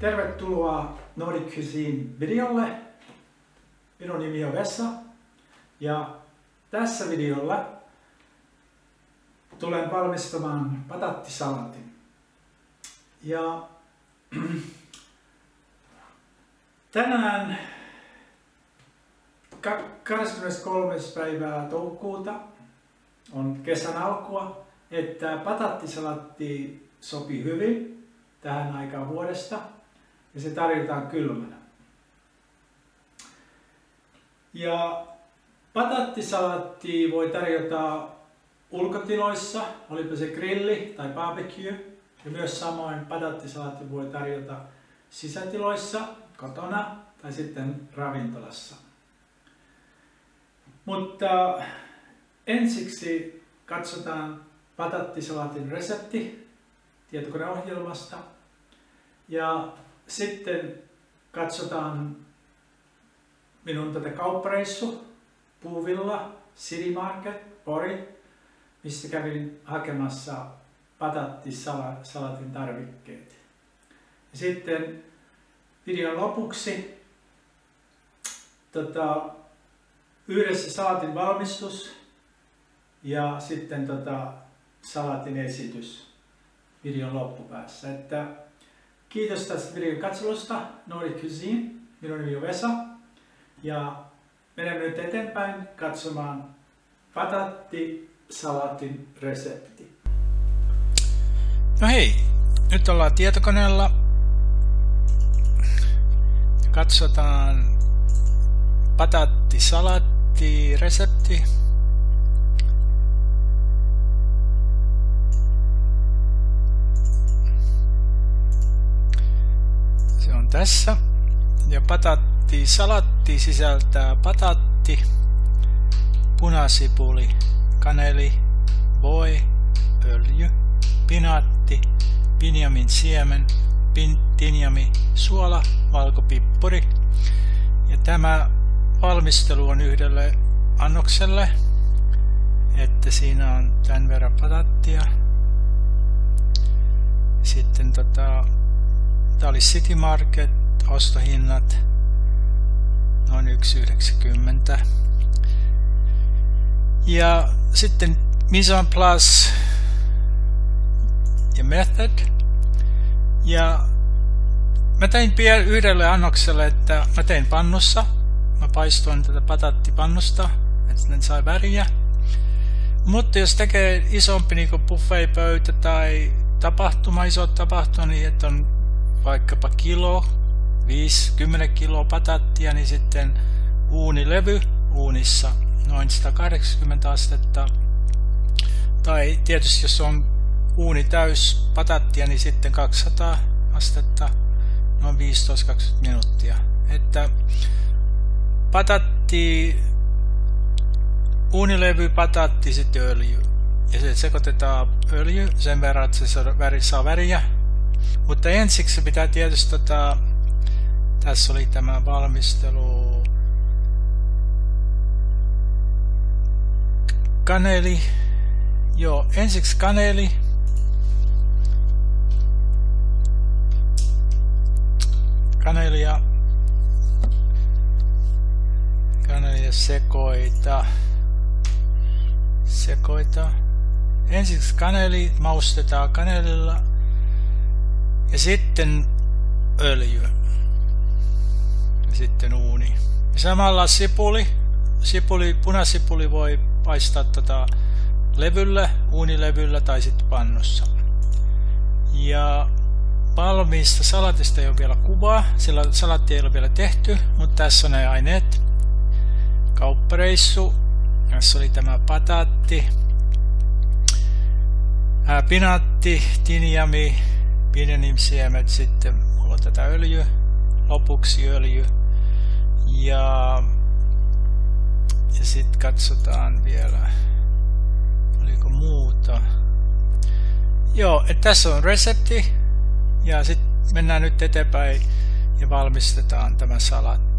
Tervetuloa Nordic Cuisine videolle. Minun nimi on Vesa ja tässä videolla tulen valmistamaan patattisalatin. Ja tänään 23. päivää toukokuuta on kesän alkua, että patattisalatti sopii hyvin tähän aikaan vuodesta ja se tarjotaan kylmänä. Ja patattisalatti voi tarjota ulkotiloissa, olipa se grilli tai barbecue, ja myös samoin patattisalatti voi tarjota sisätiloissa, kotona tai sitten ravintolassa. Mutta ensiksi katsotaan patattisalatin resepti tietokoneohjelmasta ja sitten katsotaan minun tätä kauppareissu Puuvilla City Market Pori, mistä kävin hakemassa patattisalatin tarvikkeet. Ja sitten videon lopuksi yhdessä salatin valmistus ja sitten salatin esitys videon loppupäässä. Että kiitos tästä videon katselusta, Nordic Cuisine. Minun nimi on Vesa ja menemme nyt eteenpäin katsomaan patattisalatin resepti. No hei, nyt ollaan tietokoneella. Katsotaan patattisalatti resepti. Se on tässä. Ja patattisalatti sisältää patatti, punasipuli, kaneli, voi, öljy, pinaatti, pinjamin siemen, tinjami, suola, valkopippuri. Ja tämä valmistelu on yhdelle annokselle, että siinä on tämän verran patattia. Sitten tää oli City Market, ostohinnat noin 1,90. Ja sitten mise en place ja method. Ja mä tein yhdelle annokselle, että mä tein pannussa. Mä paistoin tätä patattipannusta, että ne sai väriä. Mutta jos tekee isompi niin kuin buffetpöytä tai iso tapahtuma, niin että on vaikkapa 10 kiloa patattia, niin sitten uunilevy uunissa noin 180 astetta. Tai tietysti jos on uuni täys patattia, niin sitten 200 astetta, noin 15-20 minuuttia. Että patatti, uunilevy, patatti, sitten öljy. Ja se sekoitetaan öljy sen verran, että se saa väriä. Mutta ensiksi pitää tietysti tässä oli tämä valmistelu. Kaneli. Joo, ensiksi kaneli. Kanelia sekoita. Ensiksi kaneli maustetaan kanelilla ja sitten öljy ja sitten uuni. Ja samalla punasipuli voi paistaa levyllä, uunilevyllä tai sitten pannussa. Ja valmiista salatista ei ole vielä kuvaa, sillä salatti ei ole vielä tehty, mutta tässä on ne aineet. Kauppareissu, tässä oli tämä patatti, pinaatti, tinjami, pinjanimsiemet, sitten mulla on tätä öljy, lopuksi öljy ja sitten katsotaan vielä, oliko muuta. Joo, että tässä on resepti ja sitten mennään nyt eteenpäin ja valmistetaan tämä salatti.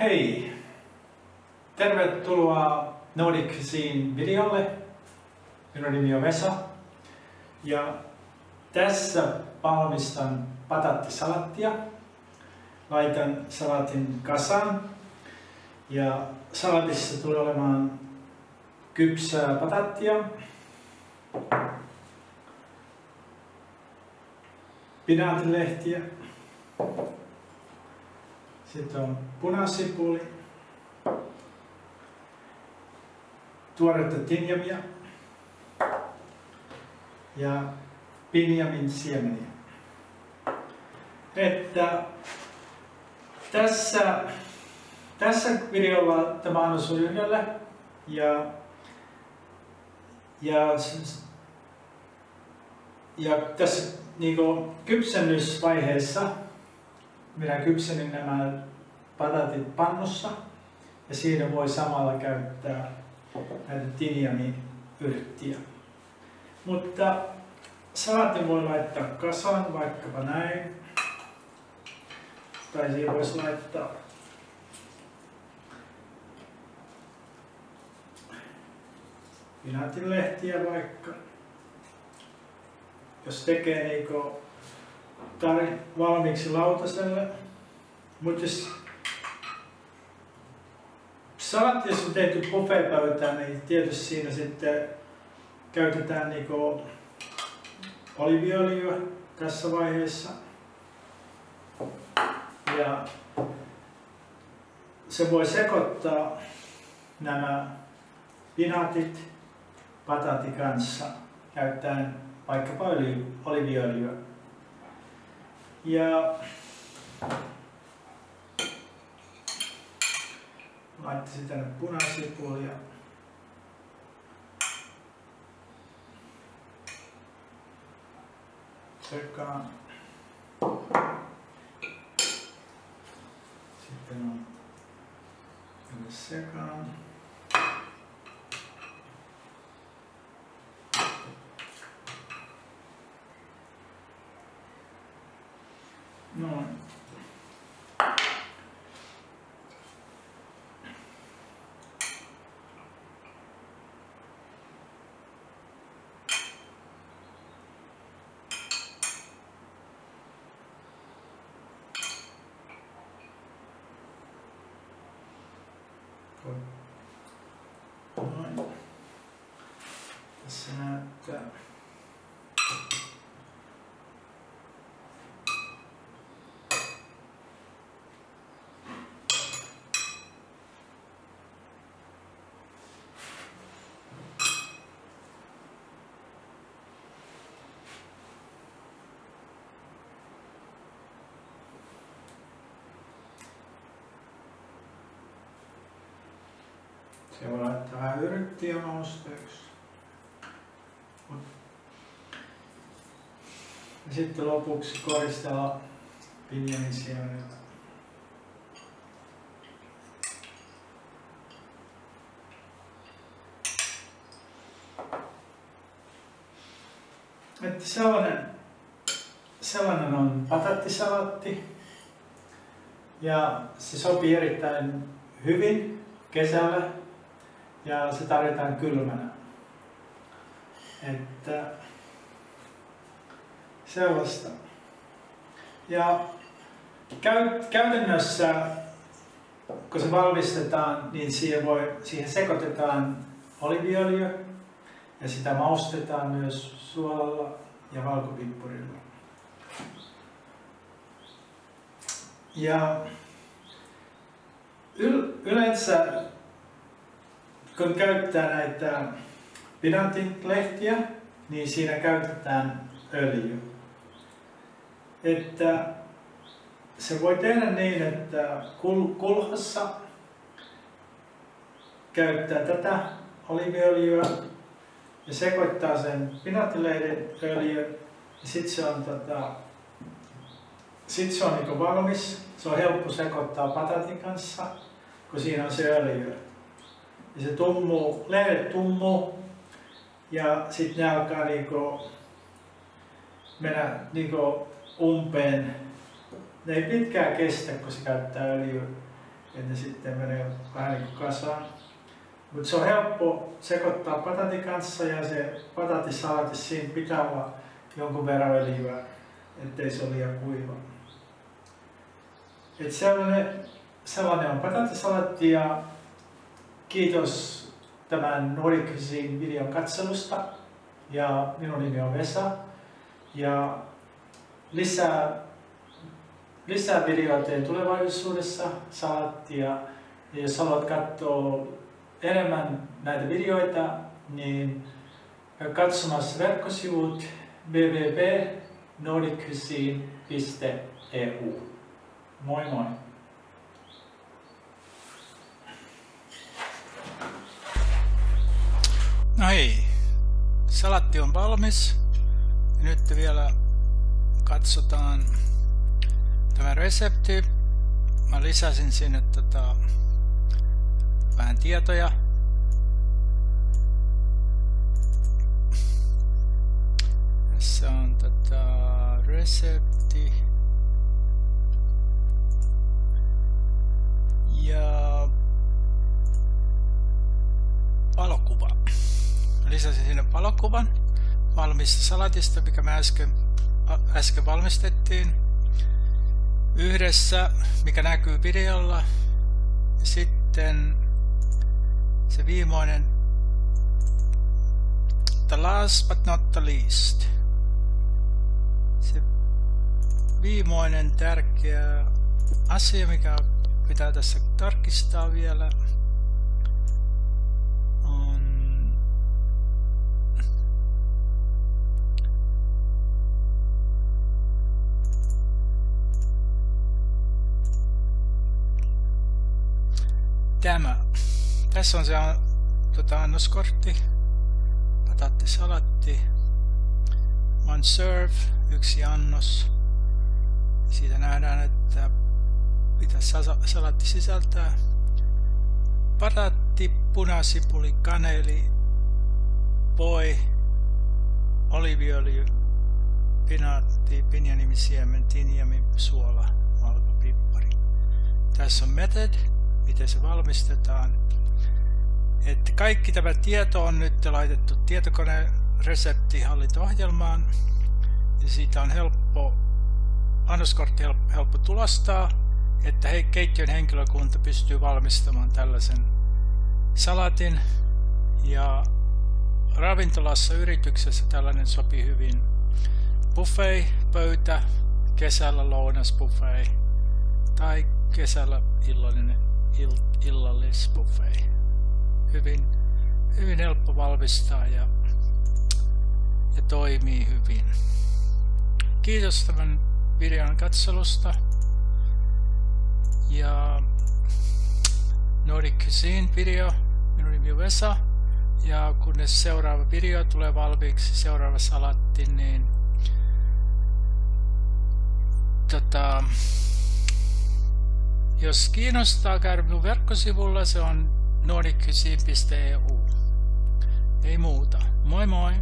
Hei! Tervetuloa Nordic Cuisine videolle. Minun nimi on Vesa. Ja tässä valmistan patattisalattia. Laitan salatin kasaan. Ja salatissa tulee olemaan kypsää patattia, pinaatilehtiä, sitten on punasipuli, tuoretta tinjamia ja pinjamin siemeniä. Että tässä videolla tämä annos on yhdelle ja tässä niinku kypsennysvaiheessa minä kypsenin nämä patatit pannussa ja siinä voi samalla käyttää näitä tinjami-yrttiä. Mutta salatin voi laittaa kasaan vaikkapa näin. Tai siihen voisi laittaa pinaatilehtiä vaikka. Jos tekee niinku valmiiksi lautaselle. Mutta jos salatti jos on tehty buffetpöytään, niin tietysti siinä sitten käytetään niinku oliiviöljyä tässä vaiheessa. Ja se voi sekoittaa nämä pinaatit patatin kanssa käyttäen vaikkapa oliiviöljyä. Ja laittaisin tänne punasipulia. Sekaan. Sitten on tänne sekaan. Noin. Noin. Tässä näyttää. Se voi laittaa vähän yrttiä mausteeksi. Ja sitten lopuksi koristella pinjamin siemenillä. Että sellainen on patattisalatti. Ja se sopii erittäin hyvin kesällä. Ja se tarjotaan kylmänä. Että sellaista. Ja käytännössä, kun se valmistetaan, niin siihen sekoitetaan oliiviöljyä ja sitä maustetaan myös suolalla ja valkopippurilla. Ja yleensä kun käyttää näitä pinaatilehtiä, niin siinä käytetään öljyä. Että se voi tehdä niin, että kulhossa käyttää tätä oliiviöljyä ja sekoittaa sen pinaatilehden öljyn ja sitten se on niinku valmis. Se on helppo sekoittaa patatin kanssa, kun siinä on se öljy. Ja se lehdet tummuu ja sitten ne alkaa mennä umpeen. Ne ei pitkään kestä, kun se käyttää öljyä. että ne sitten menee vähän niin kuin kasaan. Mutta se on helppo sekoittaa patatin kanssa ja se patatissalatti siinä pitää olla jonkun verran öljyä, ettei se ole liian kuiva. Et sellainen on patatissalatti ja kiitos tämän Nordic Cuisine videon katselusta. Ja minun nimi on Vesa ja lisää videoita teen tulevaisuudessa salattia. Ja jos haluat katsoa enemmän näitä videoita, niin katsomassa verkkosivut www.nordiccuisine.eu. Moi moi! No hei, salatti on valmis. Ja nyt vielä katsotaan tämä resepti. Mä lisäsin sinne vähän tietoja. Tässä on resepti. Ja valokuva. Lisäsin sinne valokuvan valmista salatista, mikä me äsken valmistettiin yhdessä, mikä näkyy videolla. Ja sitten se viimeinen, the last but not the least. Se viimeinen tärkeä asia, mikä pitää tässä tarkistaa vielä, on tämä. Tässä on se annoskortti, pataattisalatti, one serve, yksi annos. Siitä nähdään, että mitä salatti sisältää. Pataatti, punasipuli, kaneli, voi, oliiviöljy, pinaatti, pinjanimisiemen, tinjami, suola, valkopippari. Tässä on method, miten se valmistetaan. Että kaikki tämä tieto on nyt laitettu tietokoneen reseptihallinto-ohjelmaan ja siitä on annoskortti helppo tulostaa, että keittiön henkilökunta pystyy valmistamaan tällaisen salatin ja ravintolassa yrityksessä tällainen sopii hyvin. Buffet-pöytä, kesällä lounasbuffet tai kesällä illallisbuffet. Hyvin helppo valmistaa ja toimii hyvin. Kiitos tämän videon katselusta ja Nordic Cuisine video. Minun nimi on Vesa ja kunnes seuraava video tulee valmiiksi, seuraava salatti, niin jos kiinnostaa, käydä minun verkkosivulla, se on nordiccuisine.eu. Ei muuta. Moi moi!